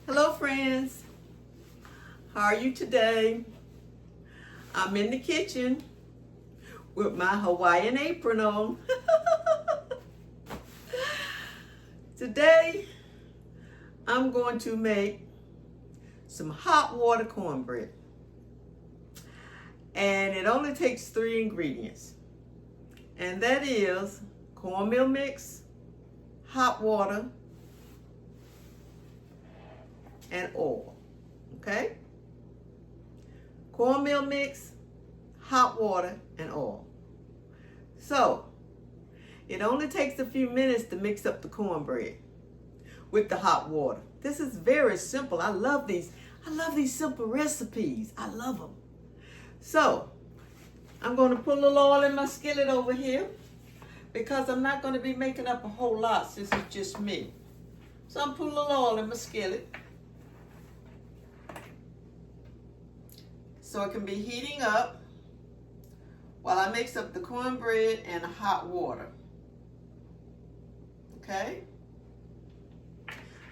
Hello friends, how are you today? I'm in the kitchen with my Hawaiian apron on. Today, I'm going to make some hot water cornbread. And it only takes 3 ingredients. And that is cornmeal mix, hot water, and oil. Okay? Cornmeal mix, hot water, and oil. So, it only takes a few minutes to mix up the cornbread with the hot water. This is very simple. I love these simple recipes. I love them. So, I'm going to put a little oil in my skillet over here because I'm not going to be making up a whole lot since it's just me. So I'm putting a little oil in my skillet so it can be heating up while I mix up the cornbread and the hot water. Okay?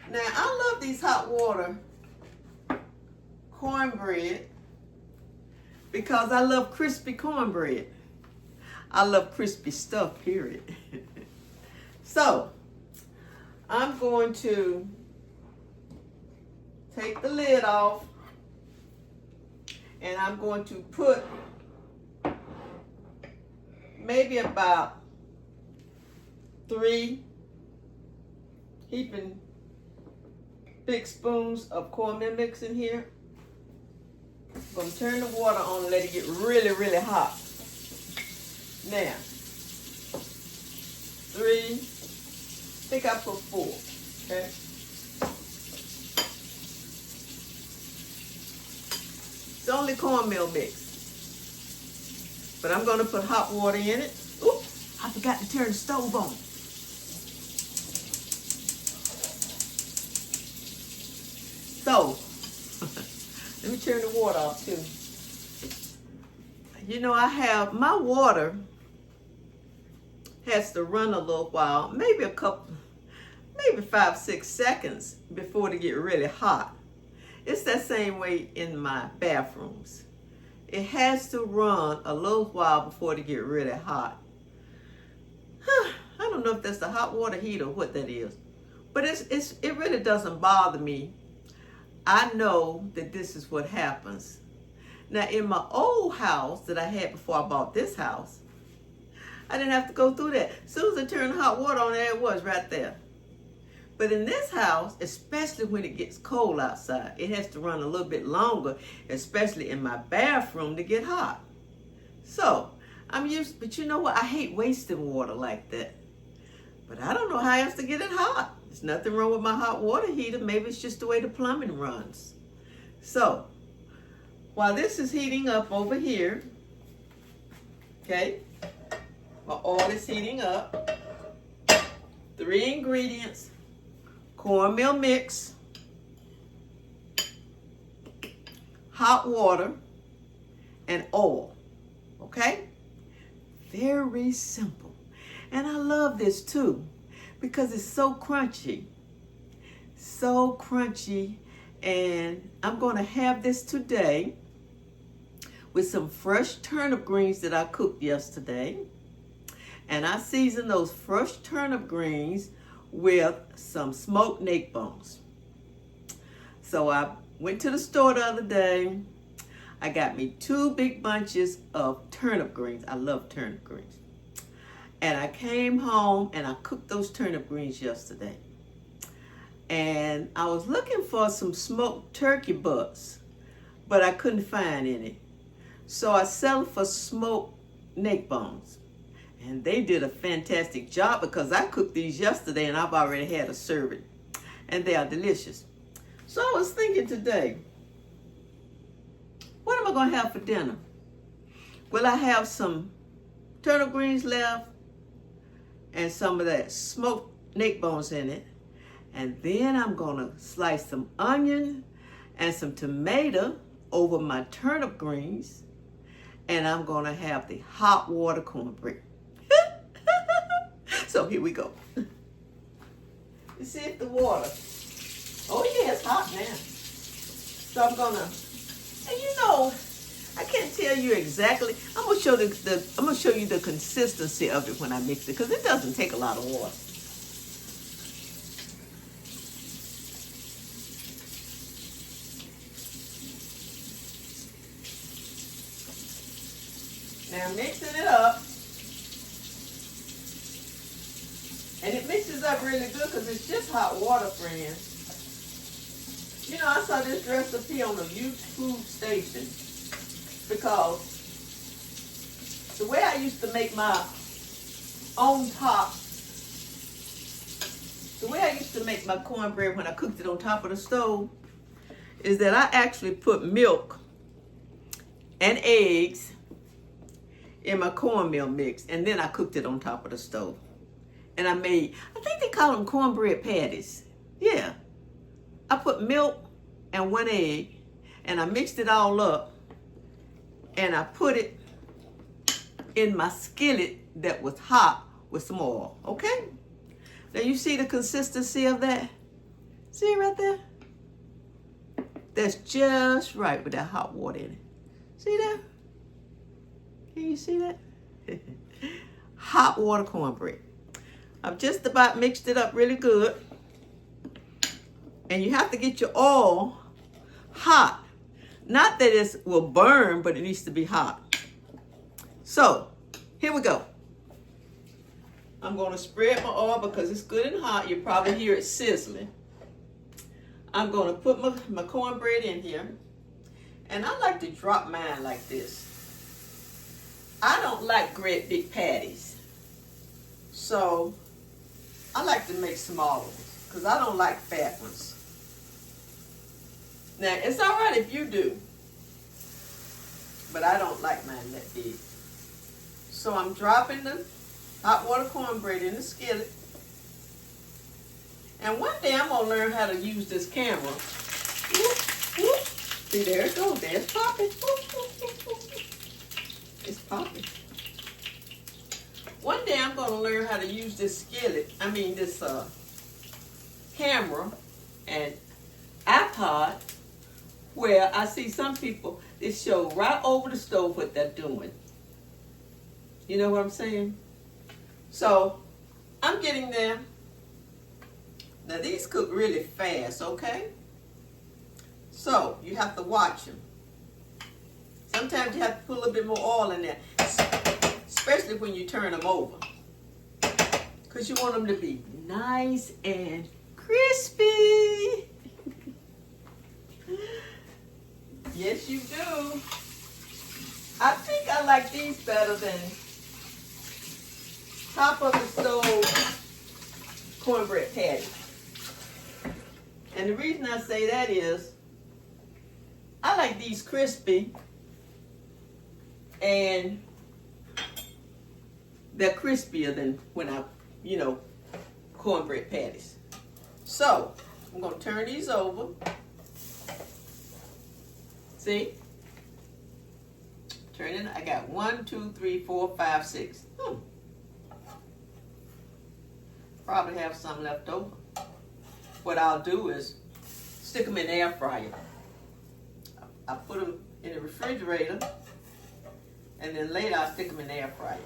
Now, I love these hot water cornbread because I love crispy cornbread. I love crispy stuff, period. So, I'm going to take the lid off and I'm going to put maybe about 3 heaping big spoons of cornmeal mix in here. I'm going to turn the water on and let it get really, really hot. Now, 3, I think I put 4, okay? It's only cornmeal mix. But I'm going to put hot water in it. Oop, I forgot to turn the stove on. So, let me turn the water off too. You know, my water has to run a little while, maybe 5-6 seconds before it get really hot. It's that same way in my bathrooms. It has to run a little while before it get really hot. I don't know if that's the hot water heater or what that is, but it really doesn't bother me. I know that this is what happens. Now, in my old house that I had before I bought this house, I didn't have to go through that. As soon as I turned hot water on, there it was right there. But in this house, especially when it gets cold outside, it has to run a little bit longer, especially in my bathroom, to get hot. So, but you know what? I hate wasting water like that. But I don't know how else to get it hot. There's nothing wrong with my hot water heater. Maybe it's just the way the plumbing runs. So, while this is heating up over here, okay, my oil is heating up. 3 ingredients: cornmeal mix, hot water, and oil. Okay? Very simple. And I love this too because it's so crunchy. So crunchy. And I'm going to have this today with some fresh turnip greens that I cooked yesterday. And I seasoned those fresh turnip greens with some smoked neck bones. So I went to the store the other day. I got me 2 big bunches of turnip greens. I love turnip greens. And I came home and I cooked those turnip greens yesterday. And I was looking for some smoked turkey butts, but I couldn't find any. So I settled for smoked neck bones. And they did a fantastic job because I cooked these yesterday and I've already had a serving. And they are delicious. So I was thinking today, what am I going to have for dinner? Will I have some turnip greens left and some of that smoked neck bones in it? And then I'm going to slice some onion and some tomato over my turnip greens. And I'm going to have the hot water cornbread. So here we go. You see if the water Oh yeah, it's hot now. So I'm gonna, and you know, I can't tell you exactly. I'm gonna show I'm gonna show you the consistency of it when I mix it, because it doesn't take a lot of water. Now mixing it up, and it mixes up really good because it's just hot water, friends. You know, I saw this recipe on the YouTube station because the way I used to make my on top, the way I used to make my cornbread when I cooked it on top of the stove is that I actually put milk and eggs in my cornmeal mix, and then I cooked it on top of the stove. And I think they call them cornbread patties. Yeah. I put milk and 1 egg, and I mixed it all up, and I put it in my skillet that was hot with some oil, okay? Now you see the consistency of that? See it right there? That's just right with that hot water in it. See that? Can you see that? Hot water cornbread. I've just about mixed it up really good. And you have to get your oil hot. Not that it will burn, but it needs to be hot. So, here we go. I'm going to spread my oil because it's good and hot. You probably hear it sizzling. I'm going to put my cornbread in here. And I like to drop mine like this. I don't like great big patties. So, I like to make smaller ones because I don't like fat ones. Now, it's all right if you do, but I don't like mine that big. So I'm dropping the hot water cornbread in the skillet. And one day I'm going to learn how to use this camera. Whoop, whoop. See, there it goes. There's popping. It's popping. One day I'm going to learn how to use this this camera and iPod, where I see some people, they show right over the stove what they're doing. You know what I'm saying? So, I'm getting there. Now, these cook really fast, okay? So, you have to watch them. Sometimes you have to put a little bit more oil in there, especially when you turn them over, because you want them to be nice and crispy. Yes, you do. I think I like these better than top of the stove cornbread patties. And the reason I say that is I like these crispy, and they're crispier than when cornbread patties. So, I'm going to turn these over. See? Turn it. I got 1, 2, 3, 4, 5, 6. Probably have some left over. What I'll do is stick them in the air fryer. I put them in the refrigerator, and then later I'll stick them in the air fryer.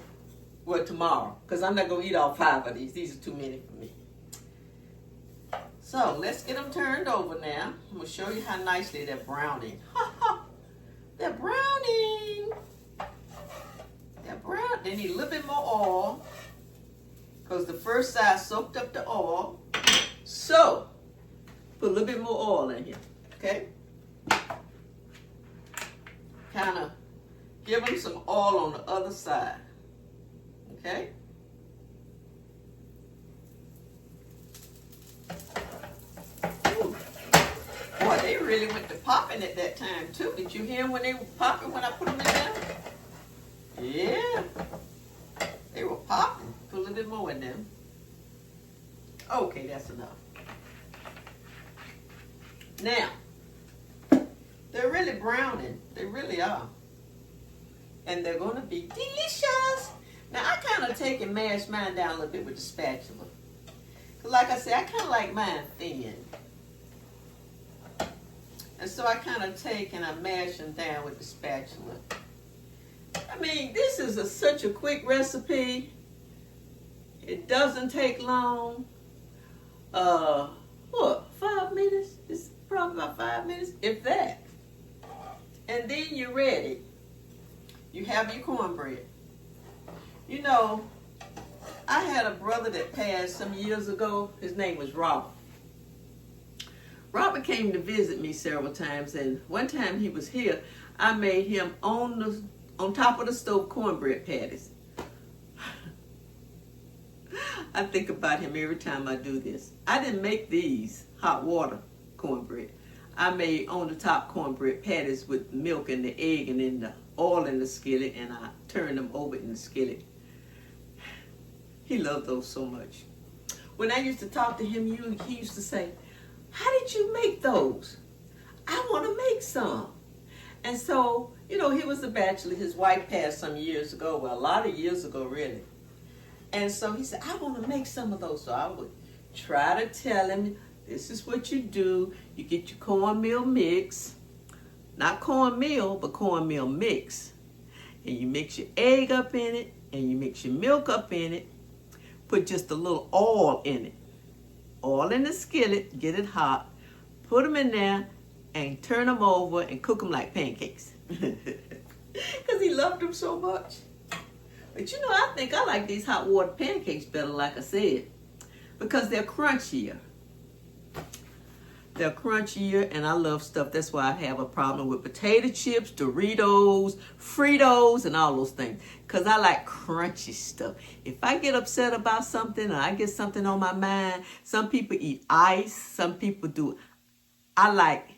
Well, tomorrow, because I'm not going to eat all 5 of these. These are too many for me. So, let's get them turned over now. I'm going to show you how nicely they're browning. They're browning. They're brown. They need a little bit more oil, because the first side soaked up the oil. So, put a little bit more oil in here, okay? Kind of give them some oil on the other side, okay? Ooh. Boy, they really went to popping at that time, too. Did you hear them when they were popping when I put them in there? Yeah. They were popping. Put a little bit more in them. Okay, that's enough. Now, they're really browning. They really are. And they're going to be delicious. Now, I kind of take and mash mine down a little bit with the spatula. Because like I said, I kind of like mine thin. And so I kind of take and I mash them down with the spatula. I mean, this is such a quick recipe. It doesn't take long. What, 5 minutes? It's probably about 5 minutes, if that. And then you're ready. You have your cornbread. You know, I had a brother that passed some years ago. His name was Robert. Robert came to visit me several times, and one time he was here, I made him on top of the stove cornbread patties. I think about him every time I do this. I didn't make these hot water cornbread. I made on the top cornbread patties with milk and the egg and then the oil in the skillet, and I turned them over in the skillet. He loved those so much. When I used to talk to him, he used to say, "How did you make those? I want to make some." And so, you know, he was a bachelor. His wife passed some years ago, well, a lot of years ago, really. And so he said, "I want to make some of those." So I would try to tell him, this is what you do. You get your cornmeal mix, not cornmeal, but cornmeal mix. And you mix your egg up in it, and you mix your milk up in it. Put just a little oil in it. Oil in the skillet, get it hot. Put them in there and turn them over and cook them like pancakes. Because he loved them so much. But you know, I think I like these hot water pancakes better, like I said, because they're crunchier. They're crunchier, and I love stuff. That's why I have a problem with potato chips, Doritos, Fritos, and all those things. Because I like crunchy stuff. If I get upset about something or I get something on my mind, some people eat ice, some people do. I like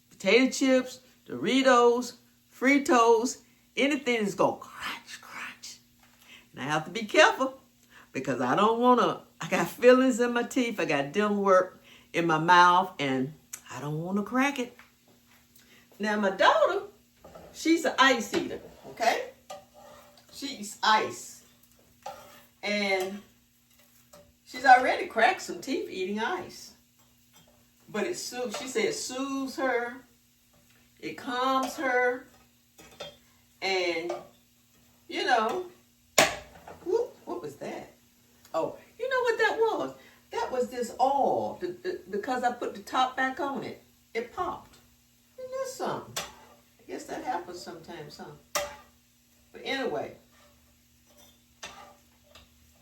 potato chips, Doritos, Fritos, anything that's going crunch, crunch. And I have to be careful because I don't want to, I got fillings in my teeth, I got dental work in my mouth, and I don't want to crack it. Now my daughter, she's an ice eater, okay? She eats ice. And she's already cracked some teeth eating ice. But it soothes, she said it soothes her, it calms her, and you know, what was that? Oh, you know what that was? That was this oil, because I put the top back on it. It popped. Isn't that something? I guess that happens sometimes, huh? But anyway,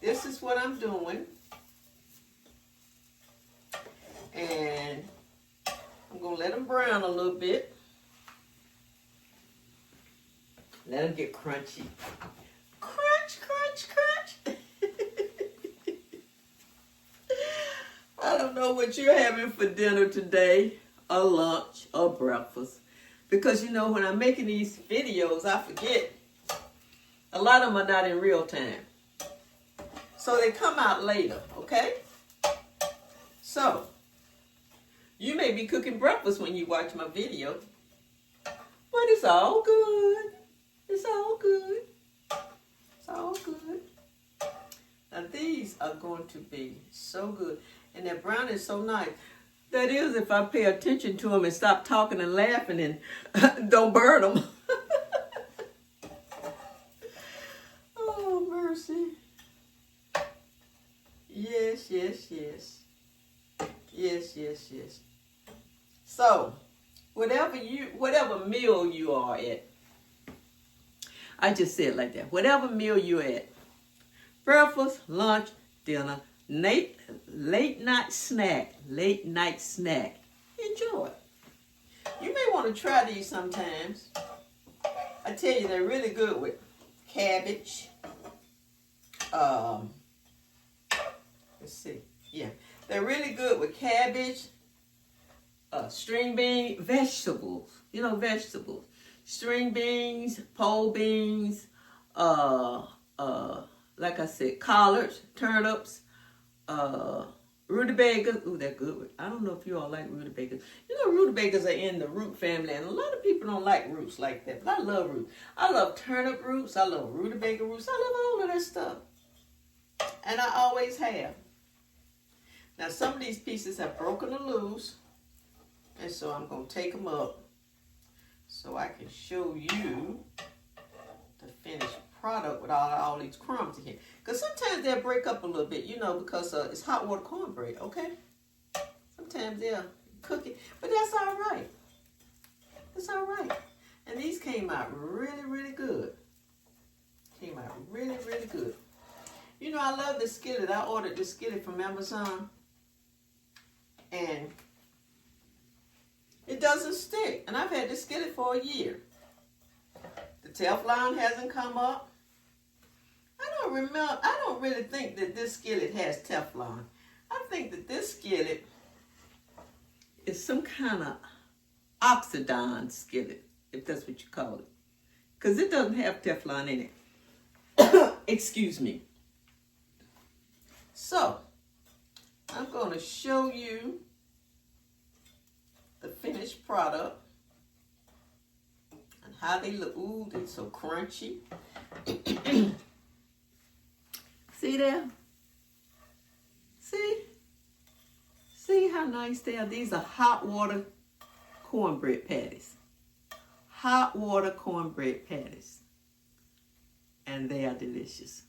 this is what I'm doing. And I'm going to let them brown a little bit. Let them get crunchy. Crunch, crunch, crunch. I don't know what you're having for dinner today, or lunch, or breakfast. Because, you know, when I'm making these videos, I forget. A lot of them are not in real time. So they come out later, okay? So, you may be cooking breakfast when you watch my video. But it's all good. It's all good. It's all good. Now these are going to be so good. And that brown is so nice. That is, if I pay attention to them and stop talking and laughing and don't burn them. Oh, mercy. Yes, yes, yes. Yes, yes, yes. So, whatever meal you are at, I just said it like that. Whatever meal you're at, breakfast, lunch, dinner, late night snack, enjoy it. You may want to try these sometimes. I tell you, they're really good with cabbage. Let's see. Yeah, they're really good with cabbage, string bean, vegetables. You know, vegetables. String beans, pole beans, like I said, collards, turnips, rutabagas. Ooh, they're good. I don't know if you all like rutabagas. You know, rutabagas are in the root family, and a lot of people don't like roots like that, but I love roots. I love turnip roots. I love rutabaga roots. I love all of that stuff. And I always have. Now, some of these pieces have broken loose. And so I'm going to take them up so I can show you the finished product with all these crumbs in here. Because sometimes they'll break up a little bit, you know, because it's hot water cornbread, okay? Sometimes they'll cook it, but that's all right. It's all right. And these came out really, really good. Came out really, really good. You know, I love the skillet. I ordered the skillet from Amazon. And it doesn't stick. And I've had this skillet for a year. The Teflon hasn't come up. I don't really think that this skillet has Teflon. I think that this skillet is some kind of oxidized skillet, if that's what you call it. Because it doesn't have Teflon in it. Excuse me. So, I'm going to show you the finished product and how they look. Ooh, they're so crunchy. See there? See? See how nice they are? These are hot water cornbread patties. Hot water cornbread patties. And they are delicious.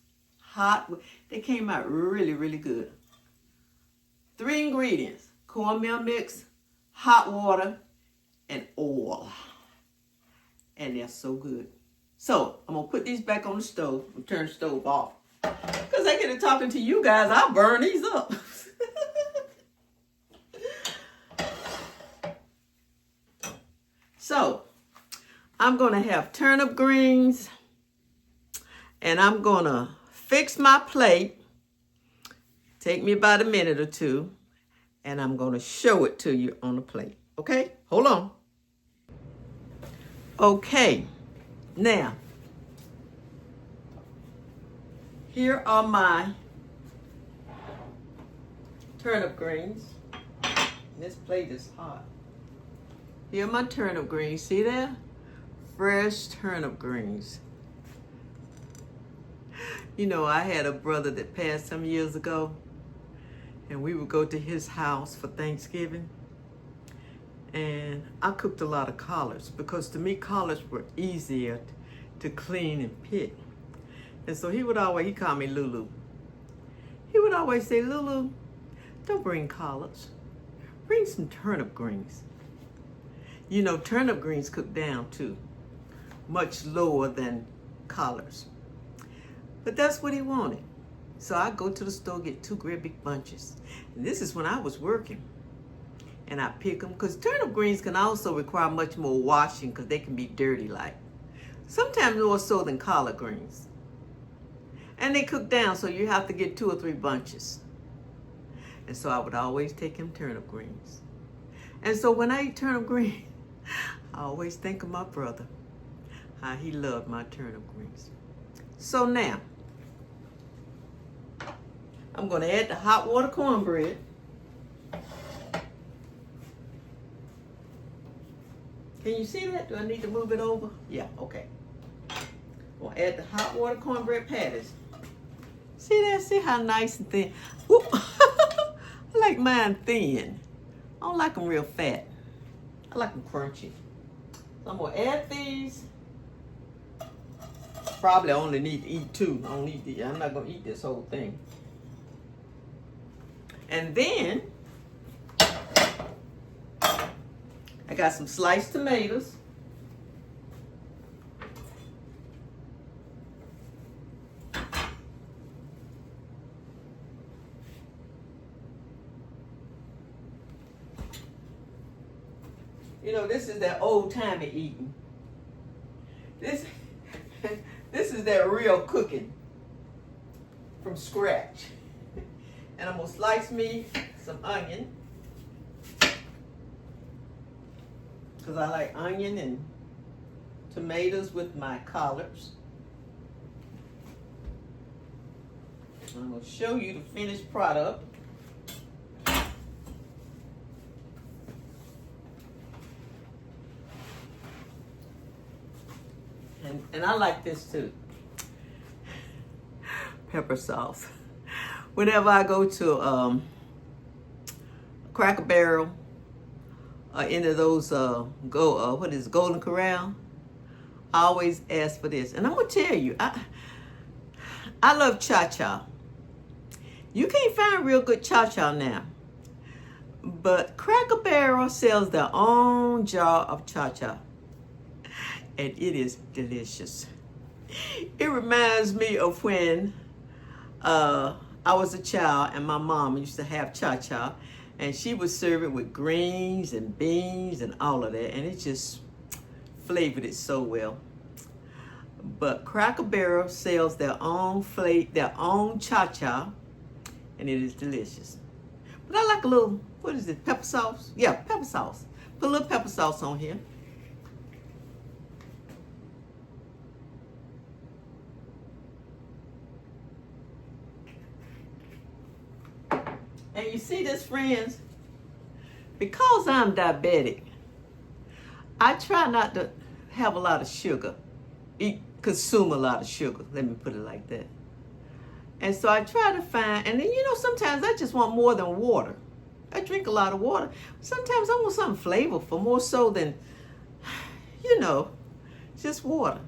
They came out really, really good. 3 ingredients: cornmeal mix, hot water, and oil. And they're so good. So, I'm going to put these back on the stove and turn the stove off. Because I get to talking to you guys, I'll burn these up. So, I'm going to have turnip greens. And I'm going to fix my plate. Take me about a minute or two. And I'm going to show it to you on the plate. Okay? Hold on. Okay. Now, here are my turnip greens. This plate is hot. Here are my turnip greens. See there? Fresh turnip greens. You know, I had a brother that passed some years ago, and we would go to his house for Thanksgiving. And I cooked a lot of collards because to me, collards were easier to clean and pick. And so he called me Lulu. He would always say, Lulu, don't bring collards. Bring some turnip greens. You know, turnip greens cook down too, much lower than collards. But that's what he wanted. So I go to the store, get 2 great big bunches. And this is when I was working. And I pick them, because turnip greens can also require much more washing because they can be dirty like. Sometimes more so than collard greens. And they cook down, so you have to get 2 or 3 bunches. And so I would always take him turnip greens. And so when I eat turnip greens, I always think of my brother, how he loved my turnip greens. So now, I'm going to add the hot water cornbread. Can you see that? Do I need to move it over? Yeah, okay. We'll add the hot water cornbread patties. See that? See how nice and thin? Whoop. I like mine thin. I don't like them real fat. I like them crunchy. So I'm going to add these. Probably only need to eat 2. I'm not going to eat this whole thing. And then, I got some sliced tomatoes. You know, this is that old-timey eating. This is that real cooking from scratch. And I'm going to slice me some onion. Because I like onion and tomatoes with my collards. I'm going to show you the finished product. And I like this too. Pepper sauce. Whenever I go to Cracker Barrel, any of those Golden Corral, I always ask for this. And I'm gonna tell you, I love cha-cha. You can't find real good cha-cha now. But Cracker Barrel sells their own jar of cha-cha. And it is delicious. It reminds me of when I was a child and my mom used to have cha-cha. And she would serve it with greens and beans and all of that. And it just flavored it so well. But Cracker Barrel sells their own cha-cha. And it is delicious. But I like a little, what is it, pepper sauce? Yeah, pepper sauce. Put a little pepper sauce on here. And you see this, friends? Because I'm diabetic, I try not to have a lot of sugar, consume a lot of sugar, let me put it like that. And so I try to find, and then sometimes I just want more than water. I drink a lot of water. Sometimes I want something flavorful, more so than, just water.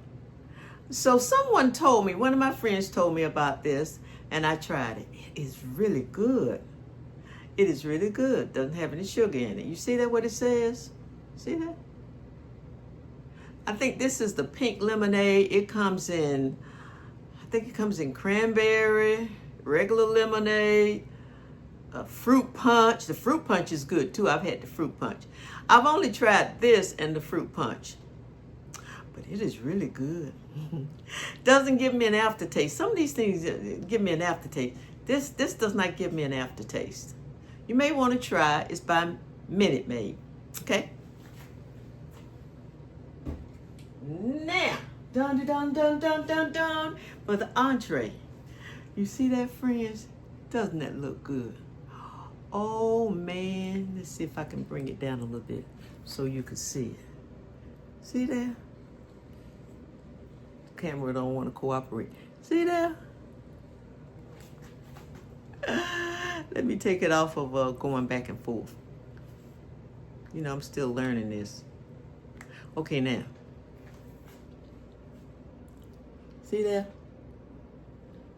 So someone told me, one of my friends told me about this, and I tried it. It is really good. It is really good. Doesn't have any sugar in it. You see that, what it says? See that? I think this is the pink lemonade. It comes in, I think it comes in cranberry, regular lemonade, fruit punch. The fruit punch is good too. I've had the fruit punch. I've only tried this and the fruit punch, but it is really good. Doesn't give me an aftertaste. Some of these things give me an aftertaste. This does not give me an aftertaste. You may want to try. It's by Minute Maid. Okay. Now, dun for the entree. You see that, friends? Doesn't that look good? Oh man, let's see if I can bring it down a little bit so you can see it. See there? The camera don't want to cooperate. See there? Let me take it off of going back and forth. I'm still learning this. Okay, now. See there?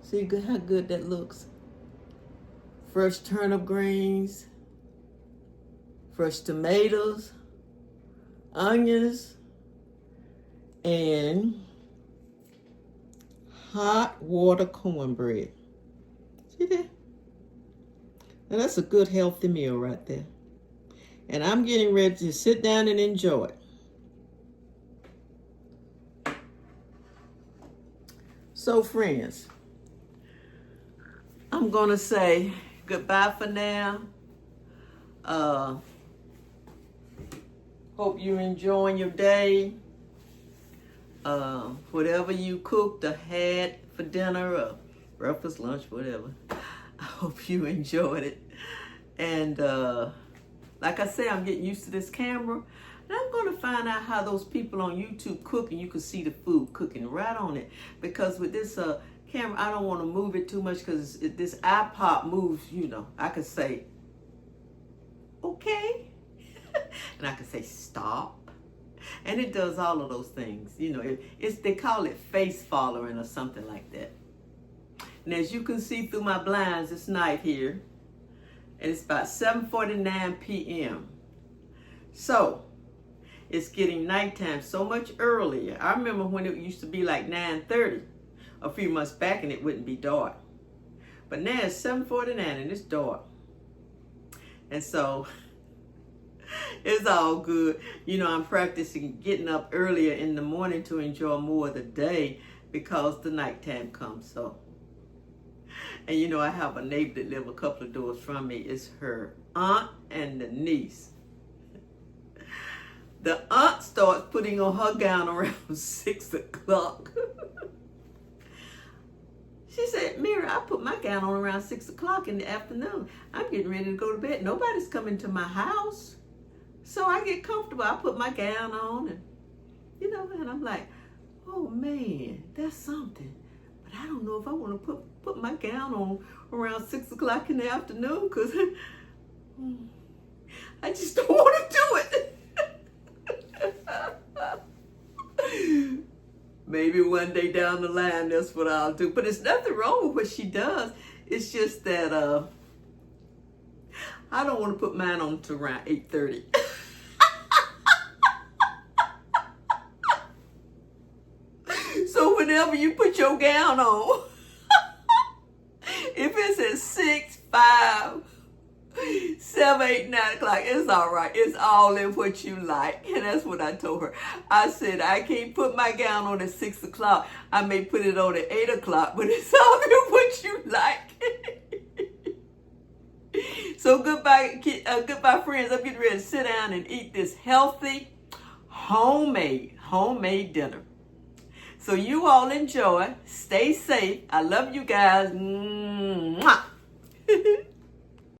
See how good that looks? Fresh turnip greens, fresh tomatoes, onions, and hot water cornbread. See that? Now that's a good healthy meal right there. And I'm getting ready to sit down and enjoy it. So friends, I'm gonna say goodbye for now. Hope you're enjoying your day. Whatever you cooked or had for dinner or breakfast, lunch, whatever. I hope you enjoyed it. And like I say, I'm getting used to this camera. And I'm going to find out how those people on YouTube cook, and you can see the food cooking right on it. Because with this camera, I don't want to move it too much because this iPod moves, I could say, okay. And I could say, stop. And it does all of those things. They call it face following or something like that. And as you can see through my blinds, it's night here. And it's about 7:49 p.m. So, it's getting nighttime so much earlier. I remember when it used to be like 9:30 a few months back and it wouldn't be dark. But now it's 7:49 and it's dark. And so, it's all good. I'm practicing getting up earlier in the morning to enjoy more of the day because the nighttime comes. So, and I have a neighbor that lives a couple of doors from me. It's her aunt and the niece. The aunt starts putting on her gown around 6 o'clock. She said, Mary, I put my gown on around 6 o'clock in the afternoon. I'm getting ready to go to bed. Nobody's coming to my house. So I get comfortable. I put my gown on and, and I'm like, oh man, that's something. But I don't know if I want to put my gown on around 6 o'clock in the afternoon because I just don't want to do it. Maybe one day down the line, that's what I'll do. But there's nothing wrong with what she does. It's just that I don't want to put mine on to around 8:30. So whenever you put your gown on, if it's at 6, 5, 7, 8, 9 o'clock, it's all right. It's all in what you like. And that's what I told her. I said, I can't put my gown on at 6 o'clock. I may put it on at 8 o'clock, but it's all in what you like. So goodbye, friends. I'm getting ready to sit down and eat this healthy, homemade dinner. So you all enjoy. Stay safe. I love you guys. Mwah.